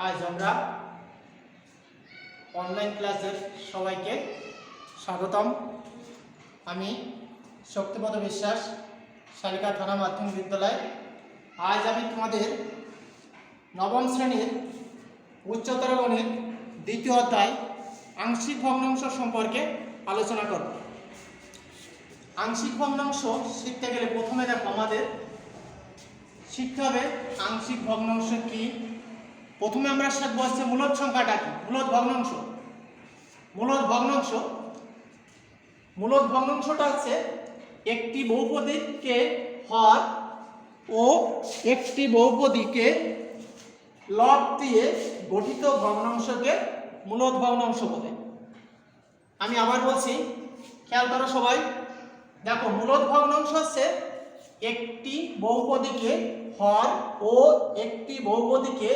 আজ আমরা অনলাইন ক্লাসের সবাইকে স্বাগতম। আমি শক্তিপদ বিশ্বাস, শালিকা থানা মাধ্যমিক বিদ্যালয়। আজ আমি তোমাদের নবম শ্রেণীর উচ্চতর গণিত দ্বিতীয় অধ্যায় আংশিক ভগ্নাংশ সম্পর্কে আলোচনা করব। আংশিক ভগ্নাংশ শিখতে গেলে প্রথমে দেখো আমাদের শিখতে হবে আংশিক ভগ্নাংশ কি। প্রথমে আমরা শিখব হচ্ছে মূলদ সংখ্যাটা কি, মূলদ ভগ্নাংশ। মূলদ ভগ্নাংশটা হচ্ছে একটি বহুপদীকে হর ও একটি বহুপদীকে লব দিয়ে গঠিত ভগ্নাংশকে মূলদ ভগ্নাংশ বলে। আমি আবার বলছি, খেয়াল করো সবাই। দেখো, মূলদ ভগ্নাংশ হচ্ছে একটি বহুপদীকে হর ও একটি বহুপদীকে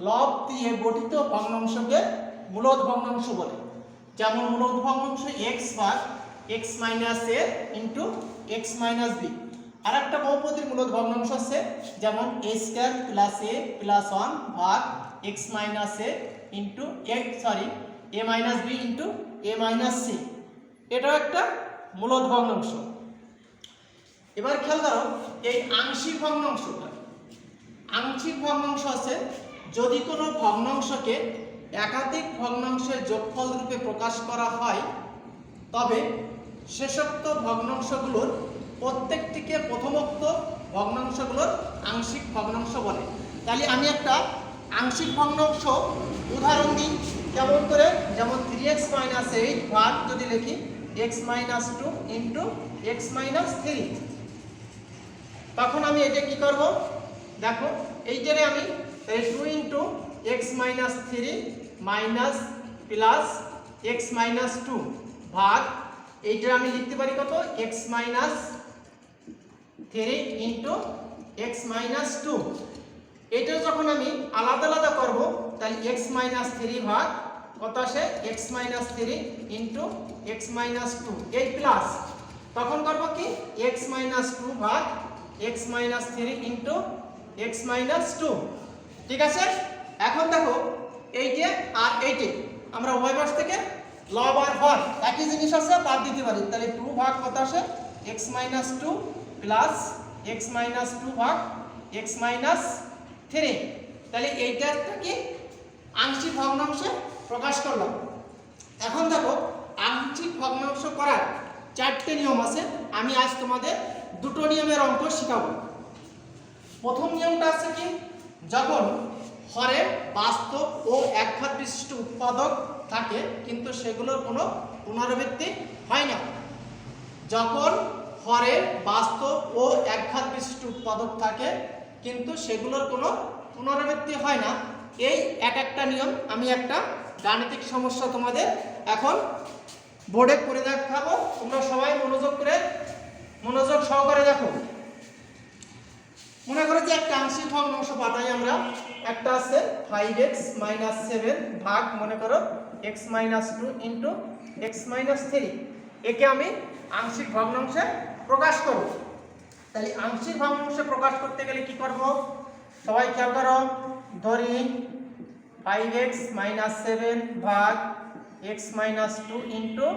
লব দিয়ে গঠিত ভগ্নাংশকে মূলদ ভগ্নাংশ বলে। যেমন মূলদ ভগ্নাংশ এক্স ভাগ এক্স মাইনাস এ ইন্টু এক্স মাইনাস বি। আর একটা বহুপদীর মূলদ ভগ্নাংশ আছে যেমন এ স্কয়ার প্লাস এ প্লাস ওয়ান ভাগ এক্স মাইনাস এ ইন্টু এ মাইনাস বি ইন্টু এ মাইনাস সি। এটাও একটা মূলদ ভগ্নাংশ। এবার খেয়াল করো, এই আংশিক ভগ্নাংশ আছে যদি কোনো ভগ্নাংশকে একাধিক ভগ্নাংশের যোগফল রূপে প্রকাশ করা হয়, তবে শেষোক্ত ভগ্নাংশগুলোর প্রত্যেকটিকে প্রথমোক্ত ভগ্নাংশগুলোর আংশিক ভগ্নাংশ বলে। তাহলে আমি একটা আংশিক ভগ্নাংশ উদাহরণ দিই কেমন করে, যেমন 3x মাইনাস 8 ভাগ যদি লিখি x minus 2 into x minus 3, তখন আমি এটা কি করব, দেখো এইটারে আমি 2 into x minus 3 minus plus x minus 2 ভাগ এইটা আমি লিখতে পারি কত, x minus 3 into x minus 2। এটা যখন আমি আলাদা আলাদা করব তাহলে এক্স মাইনাস 3 ভাগ কত আসে, x minus 3 into x minus 2 এই প্লাস, তখন করব কি এক্স মাইনাস 2 ভাগ x minus 3 into x minus 2। ঠিক আছে। এখন দেখো এইটে আর এইটে আমরা উভয় পাশ থেকে লব আর হর একই জিনিস আছে বাদ দিতে পারি। তাহলে 2 ভাগ কত আসে, x minus 2 plus x minus 2 ভাগ এক্স মাইনাস 3। তাহলে এইটা কি আংশিক ভগ্নাংশে প্রকাশ করলাম। এখন দেখো আংশিক ভগ্নাংশ করার 4টে নিয়ম আছে। আমি আজ তোমাদের দুটো নিয়মের অঙ্ক শেখাবো। প্রথম নিয়মটা আছে কি, যখন হরে বাস্তব ও একঘাত বিশিষ্ট উৎপাদক থাকে কিন্তু সেগুলোর কোনো পুনরাবৃত্তি হয় না। যখন হরে বাস্তব ও একঘাত বিশিষ্ট উৎপাদক থাকে কিন্তু সেগুলোর কোনো পুনরাবৃত্তি হয় না, এই একটা নিয়ম আমি একটা গাণিতিক সমস্যা তোমাদের এখন বোর্ডে করে দেখাবো। তোমরা সবাই মনোযোগ সহকারে দেখো। মনে করো যে একটা আংশিক ভগ্নাংশ পাতাই আমরা, একটা আছে 5x মাইনাস 7 ভাগ মনে করো x minus 2 into x minus 3। একে আমি আংশিক ভগ্নাংশে প্রকাশ করব। তাহলে আংশিক ভগ্নাংশে প্রকাশ করতে গেলে কি করব, সবাই খেয়াল করো। ধরি 5x মাইনাস 7 ভাগ x minus 2 into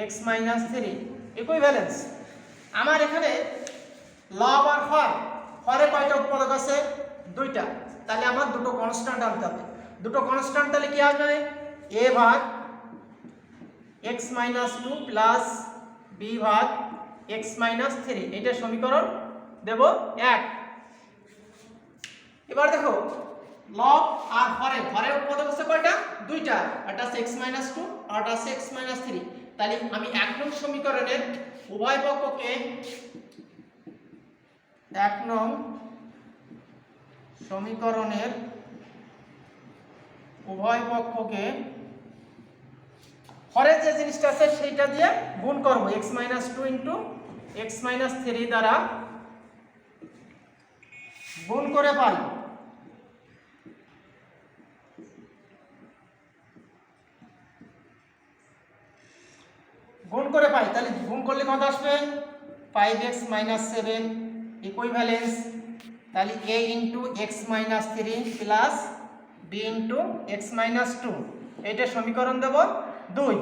x minus 3 equivalence. আমার এখানে লব আর হরে কয়টা উৎপাদক আছে, 2টা। তাহলে আমার দুটো কনস্ট্যান্ট আনতে হবে। দুটো কনস্ট্যান্ট তাহলে কি আসবে, a ভাগ x মাইনাস 2 প্লাস b ভাগ x মাইনাস 3। এটা সমীকরণ দেব 1। এবার দেখো লব আর হরে উৎপাদক আছে কয়টা, 2টা। একটা আছে x মাইনাস 2 আর একটা আছে x মাইনাস 3। তাহলে আমি 1 নং সমীকরণের উভয় পক্ষকে 1 নং সমীকরণের উভয় পক্ষকে হরে যে জিনিসটা আছে সেইটা দিয়ে গুণ করব, x minus 2 into x minus 3 দ্বারা গুণ করে পাই। তাহলে গুণ করলে কত আসবে, 5x মাইনাস 7 ইকুইভ্যালেন্স। তাহলে a into x minus 3 plus b b into x minus two, এইটা সমীকরণ দেব 2।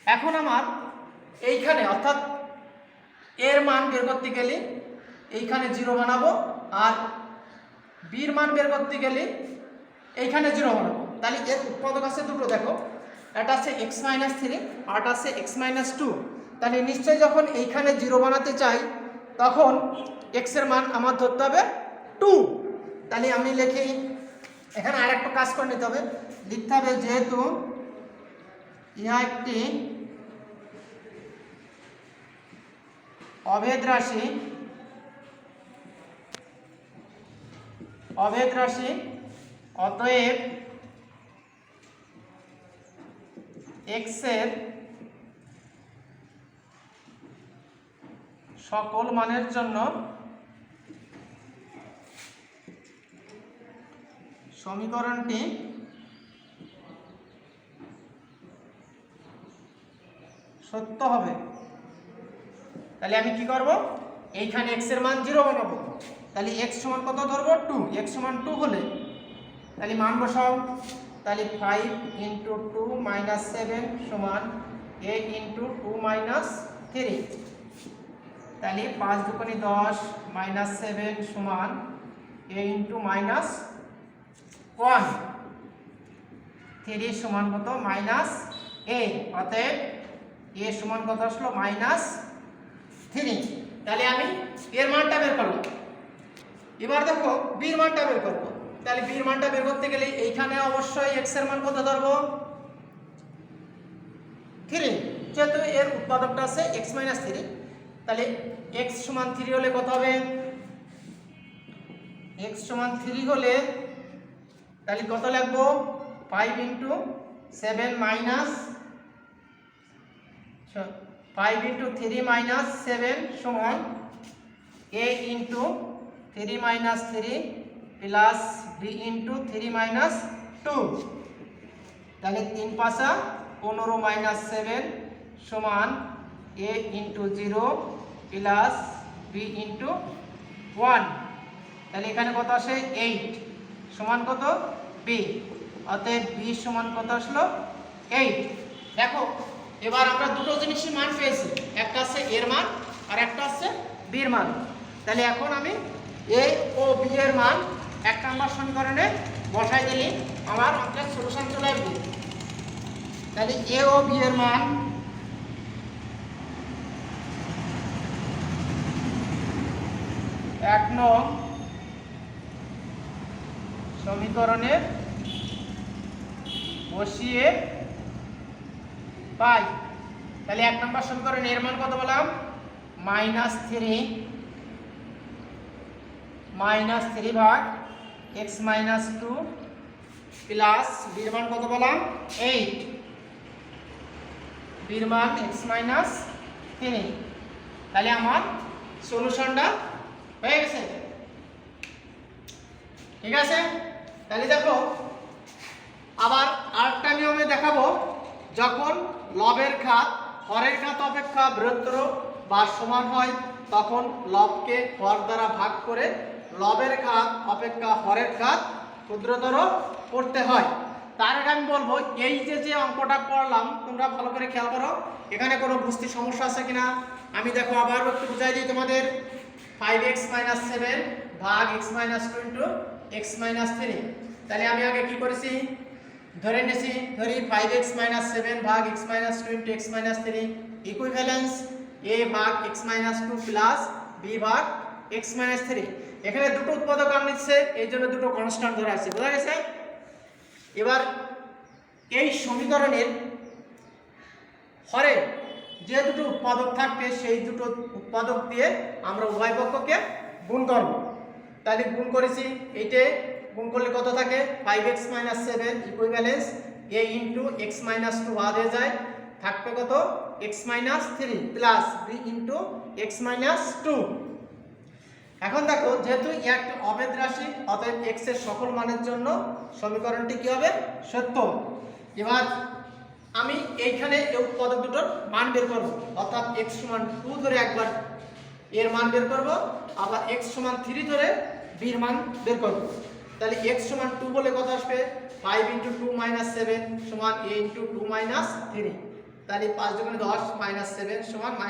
এখন আমার এইখানে অর্থাৎ এর মান বের করতে গেলে এইখানে 0 বানাবো, আর বির মান বের করতে গেলে এইখানে 0 বানাবো। তাহলে এর উৎপাদক আছে দুটো, দেখো এটা আছে এক্স মাইনাস থ্রি আর এটা আছে এক্স মাইনাস টু। তাহলে নিশ্চয়ই যখন এইখানে 0 বানাতে চাই তখন এক্স এর মান আমার ধরতে হবে 2। তাহলে আমি লিখি, এখানে আর একটা কাজ করে নিতে হবে, লিখতে হবে যেহেতু ইহা একটি অভেদ রাশি অতএব এক্স এর সকল মানের জন্য সমীকরণটি সত্য হবে। তাহলে আমি কি করব, এইখানে x এর মান 0 বানাবো। তাহলে x সমান কত ধরবো, 2। x সমান 2 হলে তাহলে মান বসাও, তাহলে 5 × 2 - 7 সমান a × 2 - 3। তাহলে 5 × 2 = 10 - 7 সমান a × -1, 3 সমান কত -a, অতএব a সমান কত আসলো -3। তাহলে আমি এর মানটা বের করলাম। এবার দেখো বির মানটা বের করব। তাহলে বির মানটা বের করতে গেলে এইখানে অবশ্যই x এর মান কত ধরবো, 3, যেহেতু এর উৎপাদকটা আছে x - 3। তাহলে x সমান 3 হলে কত হবে, x সমান 3 হলে তাহলে কত লিখবো, 5 × 7 5 × 3 - 7 সমান a × 3 - 3 প্লাস b × 3 - 2। তাহলে 3 × 5 = 15 - 7 সমান a × 0 প্লাস b × 1। তাহলে এখানে কত আসে 8 সমান কত b, অতএব b সমান কত আসলো 8। দেখো এবার আমরা দুটো জিনিসের মান পেয়েছি, একটা আছে এর মান আর একটা আছে b এর মান। তাহলে এখন আমি a ও b এর মান 1 নম্বর সমীকরণে বসাই দিলে আমার অঙ্কের সলিউশন চলে আসবে। তাহলে a ও b এর মান এক নং সমীকরণে বসিয়ে পাই। তাহলে 1 নম্বর সমীকরণে এর মান কত বললাম, -3 ভাগ x - 2 প্লাস b এর মান কত বললাম 8, b এর মান x - 3। তাহলে আমার সলিউশনটা হয়ে গেছে, ঠিক আছে। তাহলে দেখো আবার আরেকটা নিয়মে দেখাবো, যখন লবের ঘাত হরের ঘাত অপেক্ষা বৃহত্তর বা সমান হয় তখন লবকে হর দ্বারা ভাগ করে লবের ঘাত অপেক্ষা হরের ঘাত ক্ষুদ্রতর করতে হয়। তার আগে আমি বলবো, এই যে অঙ্কটা করলাম তোমরা ভালো করে খেয়াল করো, এখানে কোনো বুঝতে সমস্যা আছে কিনা। আমি দেখো আবার একটু বুঝাই দিই তোমাদের। 5x - 7 ভাগ x - 2 × x - 3। তাহলে আমি আগে কি করেছি, ধরে নিয়েছি, ধরি 5x - 7 ভাগ x - 2 × x - 3 ইকুইভ্যালেন্স a ভাগ x - 2 প্লাস b ভাগ x - 3। এখানে দুটো উৎপাদক নিচ্ছে, এই জন্য দুটো কনস্ট্যান্ট ধরে আছে, বোঝা গেছে। এবার এই সমীকরণের হরে যে দুটো উৎপাদক থাকবে সেই দুটো উৎপাদক দিয়ে আমরা উভয় পক্ষকে গুণ করব। তাহলে গুণ করেছি, এইটা গুণ করলে কত থাকে, 5x - 7 ইকুইভ্যালেন্স a × x - 2 বাদ হয়ে যায়, থাকবে কত x - 3 প্লাস b × x - 2। এখন দেখো যেহেতু একটা অভেদ রাশি অতএব x এর সকল মানের জন্য সমীকরণটি কি হবে, সত্য। এবার আমি এইখানে এই উৎপাদক দুটোর মান বের করব, অর্থাৎ x সমান 2 ধরে একবার এর মান বের করব, আবার x সমান 3 ধরে b এর মান বের করব। তাহলে x সমান 2 বলে কত আসবে 5 * 2 - 7 সমান a * 2 - 3। তাহলে 5 × 10 - 7 সমান -a।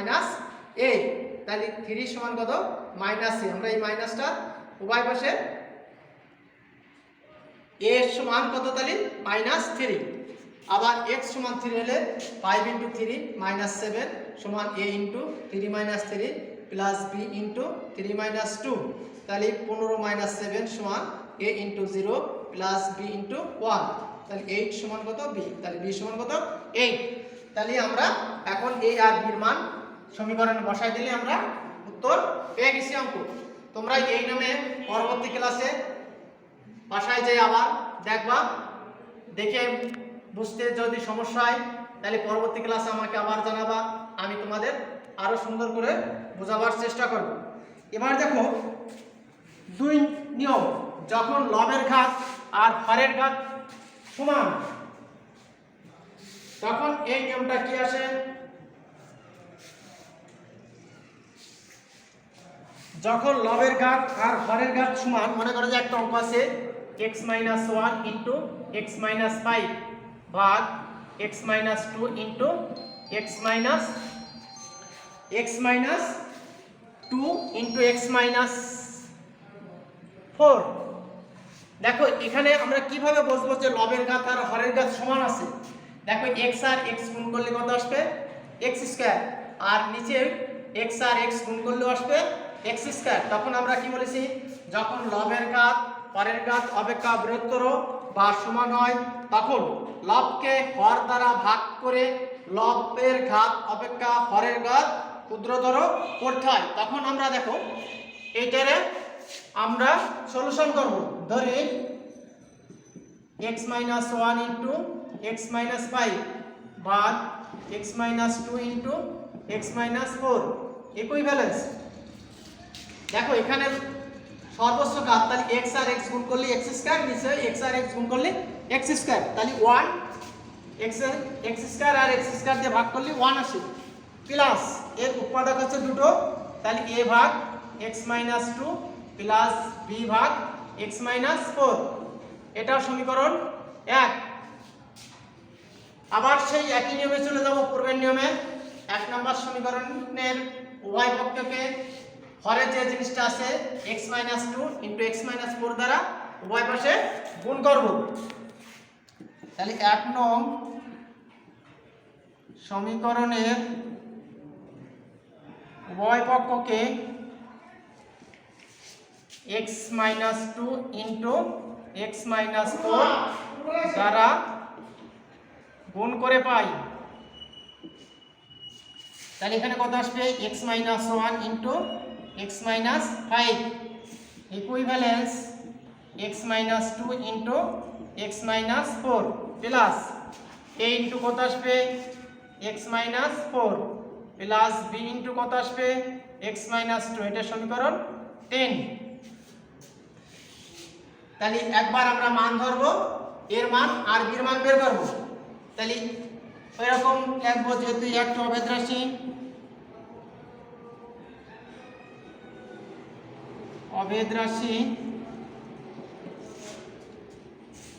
তাহলে 3 সমান কত -a। আমরা এই মাইনাসটা উভয় পাশে a সমান কত তাহলে -3। আবার x সমান 3 হলে 5 * 3 - 7 সমান a * 3 - 3 প্লাস b * 3 - 2। তাহলে 15 - 7 সমান a * 0 প্লাস b * 1। তাহলে 8 সমান কত b। তাহলে b সমান কত 8। তাহলে আমরা এখন a আর b এর মান সমীকরণে বসাই দিলে আমরা উত্তর পেয়ে গেছি অঙ্ক। তোমরা এই নিয়মে পরবর্তী ক্লাসে বাসায় যাই আবার দেখবা, দেখে বুঝতে যদি সমস্যা হয় তাহলে পরবর্তী ক্লাসে আমাকে আবার জানাবা, আমি তোমাদের আরো সুন্দর করে বোঝাবার চেষ্টা করব। এবার দেখো 2 নিয়ম, যখন লবের ঘাত আর হরের ঘাত সমান তখন এই নিয়মটা কি আসে, যখন লবের ঘাত আর হরের ঘাত সমান, মনে করো যে একটা অঙ্ক আছে x - 1 * x - 5 ভাগ x - 2 * x - 2 * x - 4। দেখো এখানে আমরা কিভাবে বুঝবো যে লবের ঘাত আর হরের ঘাত সমান আছে। দেখো x আর x গুণ করলে কত আসবে x², আর নিচে x আর x গুণ করলেও আসবে x²। তখন আমরা কি বলেছি, যখন লবের ঘাত হরের ঘাত অপেক্ষা বৃহত্তর বা সমান হয় তখন লবকে হর দ্বারা ভাগ করে লবের ঘাত অপেক্ষা হরের ঘাত ক্ষুদ্রতর করতে হয়। তখন আমরা দেখো এইটারে আমরা সলিউশন করব। ধরি x - 1 * x - 5 ভাগ x - 2 * x - 4 ইকুইভ্যালেন্স। দেখো এখানে সর্বোচ্চ ঘাত, তাহলে x আর x গুণ করলে x², নিচে x আর x গুণ করলে x²। তাহলে 1 x² আর x² দিয়ে ভাগ করলে 1 আসে, প্লাস এর উৎপাদক হচ্ছে দুটো, তাহলে a ভাগ x - 2 প্লাস b ভাগ x - 4। এটা সমীকরণ 1। আবার সেই একই নিয়মে চলে যাব পূর্বের নিয়মে। 1 নম্বর সমীকরণের উভয় পক্ষকে হরে যে জিনিসটা আছে x - 2 * x - 4 দ্বারা উভয় পাশে গুণ করব। তাহলে 1 নং সমীকরণের উভয় পক্ষকে x - 2 * x - 4 দ্বারা গুণ করে পাই। তাহলে এখানে কত আসবে x - 1 * x - 5 equivalence x - 2 * x - 4 plus a into কত আসবে x - 4 প্লাস b ইনটু কত আসবে x - 2। এটা সমীকরণ 10। তাহলে একবার আমরা মান ধরবো, এর মান আর b এর মান বের করব। তাহলে এরকম লিখবো, যেহেতু একটা অভেদ রাশি,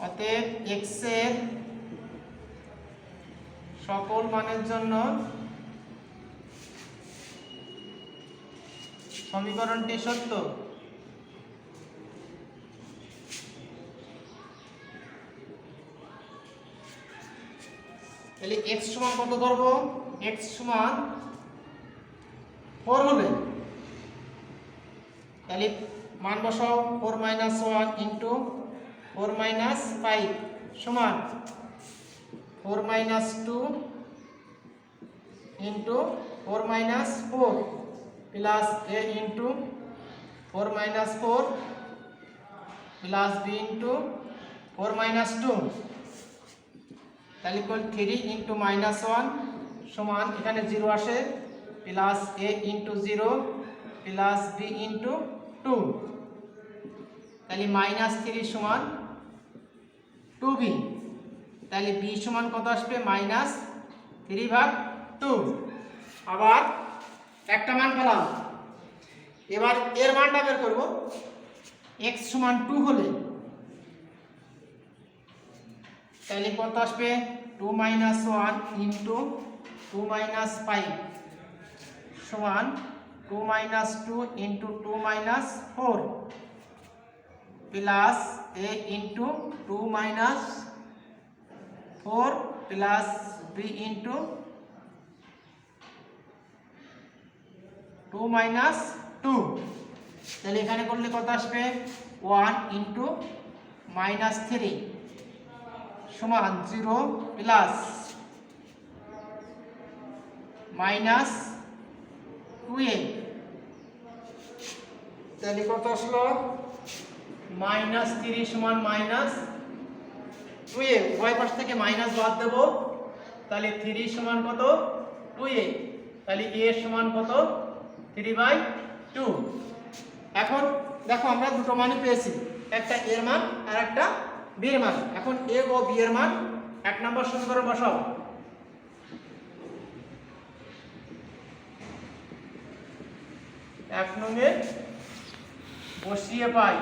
অতএব x এর সকল মানের জন্য সমীকরণটি সত্য। তাহলে x সমান কত ধরব, x সমান 4 হলে তাহলে মান বসাও 4 - 1 * 4 - 5 সমান 4 - 2 * 4 - 4 প্লাস a * 4 - 4 প্লাস b * 4 - 2। তাহলে ইকুয়াল 3 * -1 সমান এখানে 0 আসে, প্লাস a * 0 প্লাস b * 2। তাহলে -3 সমান 2b। তাহলে b সমান কত আসবে -3/2। আবার একটা মান পেলাম, এবার এর মানটা বের করব। x সমান 2 হলে তাহলে কত আসবে 2 - 1 ইন্টু 2 - 5 সমান 2 - 2 into 2 - 4 plus a into 2 - 4 plus b into 2 - 2। তাহলে এখানে করলে কত আসবে 1 ইন্টু -3 সমান 0 প্লাস -2a। তাহলে কত আসলো -3 সমান -2a। উভয় পাশ থেকে মাইনাস বাদ দেব, তাহলে 3 সমান কত 2a। তাহলে a সমান কত 3/2। এখন দেখো আমরা দুটো মানই পেয়েছি, একটা এর মান আর একটা বি এর মান। এখন a ও b এর মান 1 নম্বর সমীকরণ বসাও। এক নঙে বসিয়ে পাই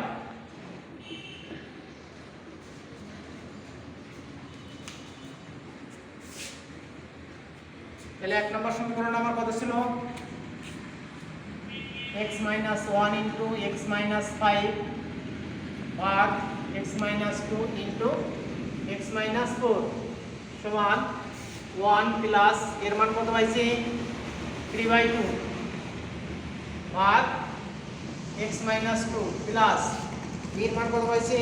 তাহলে 1 নম্বর সমীকরণ আমার কত ছিল x - 1 ইন্টু x - 5 ভাগ x - 2 ইন্টু x - 4 সমান 1 প্লাস এর মান কত পাইছি 3/2 ভাগ x - 2 প্লাস b এর মান কত পাইছি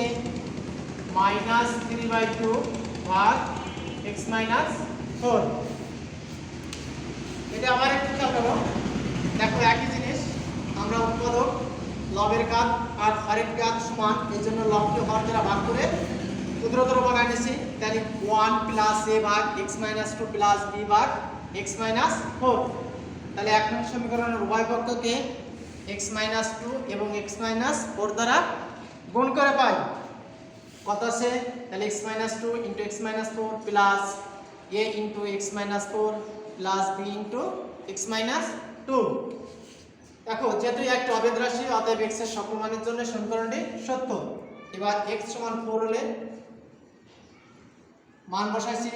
-3/2 ভাগ x - 4। এটা আবার একটু খেয়াল করো, দেখো একই জিনিস আমরা উৎপাদক লবের কাজ আর হরের কাজ সমান, এই জন্য লবকে হর দ্বারা ভাগ করে ক্ষুদ্রতর ভাগ নিয়েছি। তাহলে 1 প্লাস a ভাগ x - 2 প্লাস b ভাগ x - 4। তাহলে 1 নং সমীকরণের উভয় পক্ষকে x - 2 এবং x - 4 দ্বারা গুণ করে পাই কত আছে, তাহলে x - 2 into x - 4 plus a into x - 4 plus b into x - 2। দেখো যেহেতু একটা অভেদ রাশি, অতএব x এর সকল মানের জন্য সমীকরণটি সত্য। এবার x সমান 4 হলে মান বসাইছি,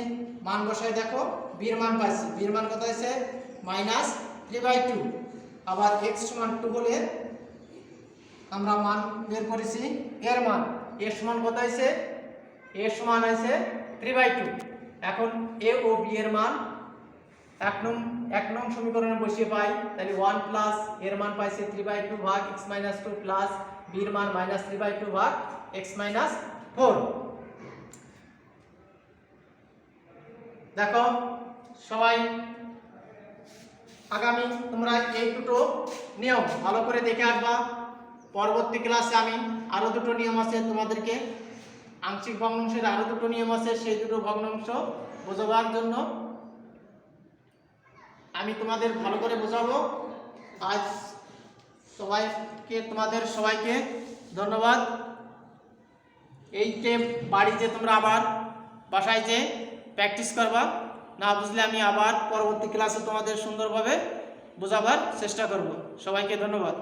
মান বসাই দেখো b এর মান পাইছি, b এর মান কত আছে -3/2। আবার x সমান 2 হলে আমরা মান বের করেছি এর মান, এর সমান কত আছে, এর সমান আছে 3/2। এখন a ও b এর মান এক নং সমীকরণে বসিয়ে পাই। তাহলে 1 প্লাস এর মান পাইছে 3/2 ভাগ x - 2 প্লাস b এর মান -3/2 ভাগ x - 4। দেখো সবাই আগামী তোমরা এই দুটো নিয়ম ভালো করে দেখে আসবা। পরবর্তী ক্লাসে আমি আরো দুটো নিয়ম আছে তোমাদেরকে, আংশিক ভগ্নাংশের আরো দুটো নিয়ম আছে, সেই দুটো ভগ্নাংশ বোঝাবার জন্য আমি তোমাদের ভালো করে বোঝাবো। আজ তোমাদের সবাইকে ধন্যবাদ। এইটা বাড়িতে তোমরা আবার বাসায় যে প্র্যাকটিস করবা, না বুঝলে আমি আবার পরবর্তী ক্লাসে তোমাদের সুন্দরভাবে বোঝাবার চেষ্টা করব। সবাইকে ধন্যবাদ।